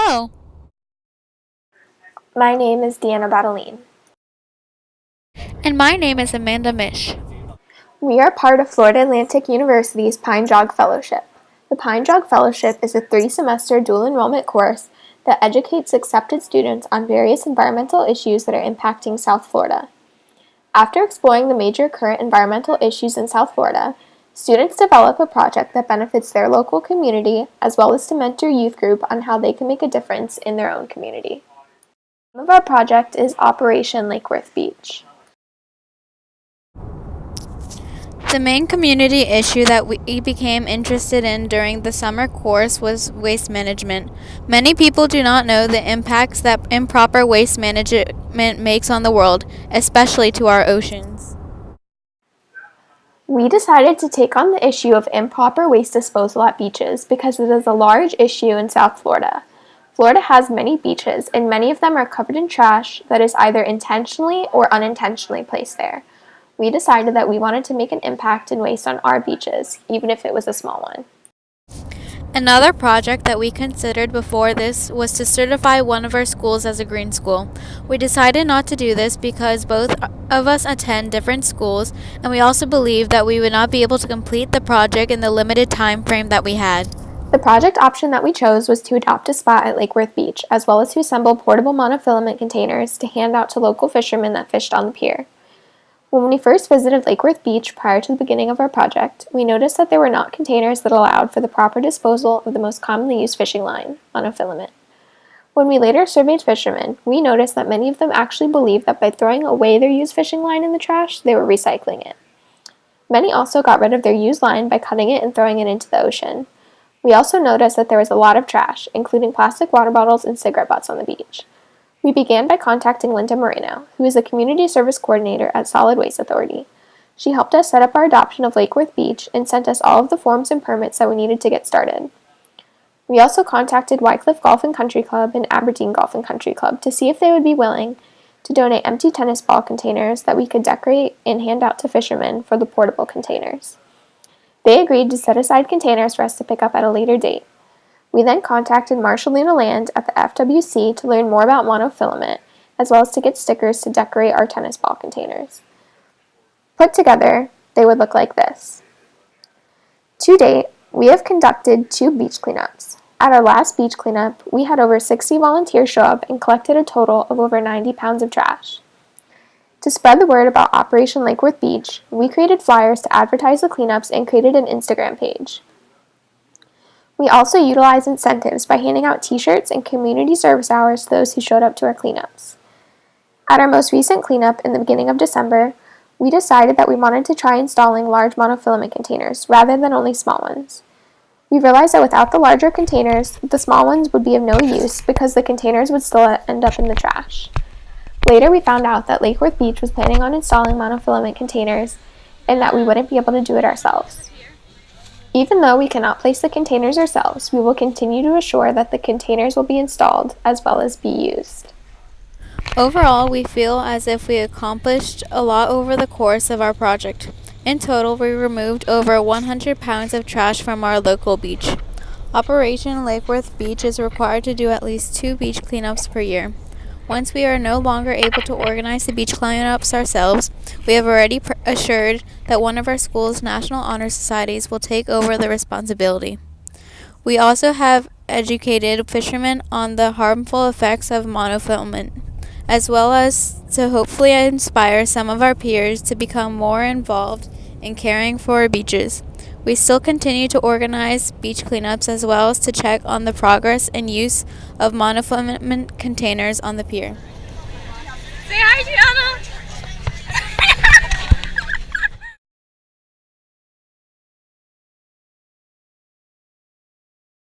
Hello, My name is Deanna Battelene. and my name is Amanda Mish. We are part of Florida Atlantic University's Pine Jog Fellowship. The Pine Jog Fellowship is a 3-semester dual enrollment course that educates accepted students on various environmental issues that are impacting South Florida. After exploring the major current environmental issues in South Florida, students develop a project that benefits their local community as well as to mentor youth group on how they can make a difference in their own community. The name of our project is Operation Lake Worth Beach. The main community issue that we became interested in during the summer course was waste management. Many people do not know the impacts that improper waste management makes on the world, especially to our oceans. We decided to take on the issue of improper waste disposal at beaches because it is a large issue in South Florida. Florida has many beaches, and many of them are covered in trash that is either intentionally or unintentionally placed there. We decided that we wanted to make an impact in waste on our beaches, even if it was a small one. Another project that we considered before this was to certify one of our schools as a green school. We decided not to do this because both of us attend different schools, and we also believed that we would not be able to complete the project in the limited time frame that we had. The project option that we chose was to adopt a spot at Lake Worth Beach, as well as to assemble portable monofilament containers to hand out to local fishermen that fished on the pier. When we first visited Lake Worth Beach prior to the beginning of our project, we noticed that there were not containers that allowed for the proper disposal of the most commonly used fishing line, monofilament. When we later surveyed fishermen, we noticed that many of them actually believed that by throwing away their used fishing line in the trash, they were recycling it. Many also got rid of their used line by cutting it and throwing it into the ocean. We also noticed that there was a lot of trash, including plastic water bottles and cigarette butts on the beach. We began by contacting Linda Moreno, who is the Community Service Coordinator at Solid Waste Authority. She helped us set up our adoption of Lake Worth Beach and sent us all of the forms and permits that we needed to get started. We also contacted Wycliffe Golf and Country Club and Aberdeen Golf and Country Club to see if they would be willing to donate empty tennis ball containers that we could decorate and hand out to fishermen for the portable containers. They agreed to set aside containers for us to pick up at a later date. We then contacted Marshallina Land at the FWC to learn more about monofilament, as well as to get stickers to decorate our tennis ball containers. Put together, they would look like this. To date, we have conducted 2 beach cleanups. At our last beach cleanup, we had over 60 volunteers show up and collected a total of over 90 pounds of trash. To spread the word about Operation Lake Worth Beach, we created flyers to advertise the cleanups and created an Instagram page. We also utilized incentives by handing out t-shirts and community service hours to those who showed up to our cleanups. At our most recent cleanup in the beginning of December, we decided that we wanted to try installing large monofilament containers rather than only small ones. We realized that without the larger containers, the small ones would be of no use because the containers would still end up in the trash. Later, we found out that Lake Worth Beach was planning on installing monofilament containers and that we wouldn't be able to do it ourselves. Even though we cannot place the containers ourselves, we will continue to assure that the containers will be installed as well as be used. Overall, we feel as if we accomplished a lot over the course of our project. In total, we removed over 100 pounds of trash from our local beach. Operation Lake Worth Beach is required to do at least 2 beach cleanups per year. Once we are no longer able to organize the beach cleanups ourselves, we have already assured that one of our school's National Honor Societies will take over the responsibility. We also have educated fishermen on the harmful effects of monofilament, as well as to hopefully inspire some of our peers to become more involved in caring for our beaches. We still continue to organize beach cleanups as well as to check on the progress and use of monofilament containers on the pier. Say hi,